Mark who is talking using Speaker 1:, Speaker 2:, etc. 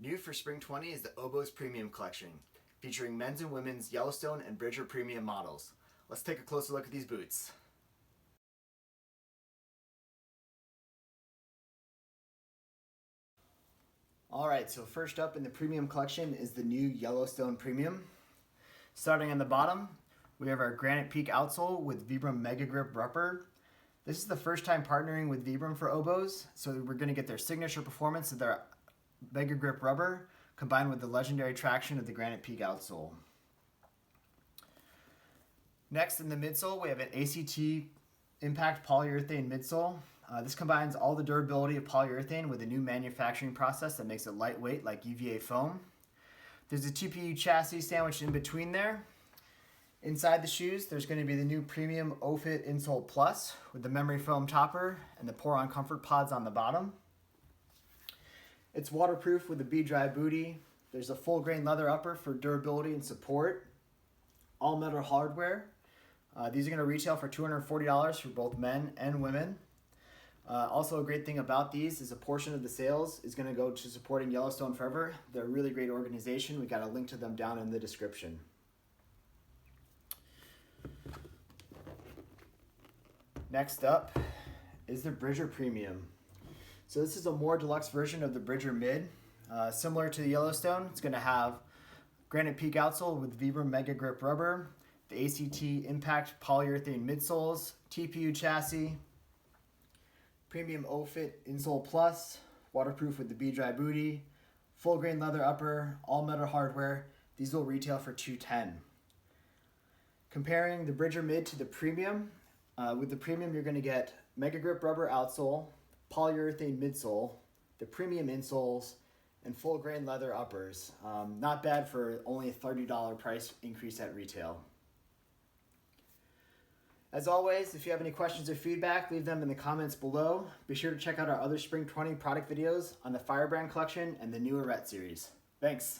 Speaker 1: New for Spring 20 is the Oboz Premium Collection, featuring men's and women's Yellowstone and Bridger Premium models. Let's take a closer look at these boots. Alright, so first up in the Premium Collection is the new Yellowstone Premium. Starting on the bottom, we have our Granite Peak Outsole with Vibram Megagrip rubber. This is the first time partnering with Vibram for Oboz, so we're going to get their signature performance of their Megagrip rubber combined with the legendary traction of the Granite Peak Outsole. Next in the midsole, we have an ACT Impact Polyurethane midsole. This combines all the durability of polyurethane with a new manufacturing process that makes it lightweight like UVA foam. There's a TPU chassis sandwiched in between there. Inside the shoes, there's going to be the new premium OFit Insole Plus with the memory foam topper and the pour-on comfort pods on the bottom. It's waterproof with a BDry bootie. There's a full grain leather upper for durability and support. All metal hardware. These are going to retail for $240 for both men and women. Also, a great thing about these is a portion of the sales is going to go to supporting Yellowstone Forever. They're a really great organization. We got a link to them down in the description. Next up is the Bridger Premium. So this is a more deluxe version of the Bridger Mid. Similar to the Yellowstone, it's going to have Granite Peak Outsole with Vibram Megagrip rubber, the ACT Impact Polyurethane midsoles, TPU chassis, premium OFit Insole Plus, waterproof with the BDry bootie, full grain leather upper, all metal hardware. These will retail for $210. Comparing the Bridger Mid to the Premium, with the Premium you're going to get Megagrip rubber outsole, polyurethane midsole, the premium insoles, and full grain leather uppers. Not bad for only a $30 price increase at retail. As always, if you have any questions or feedback, leave them in the comments below. Be sure to check out our other Spring 20 product videos on the Firebrand collection and the new OFit series. Thanks.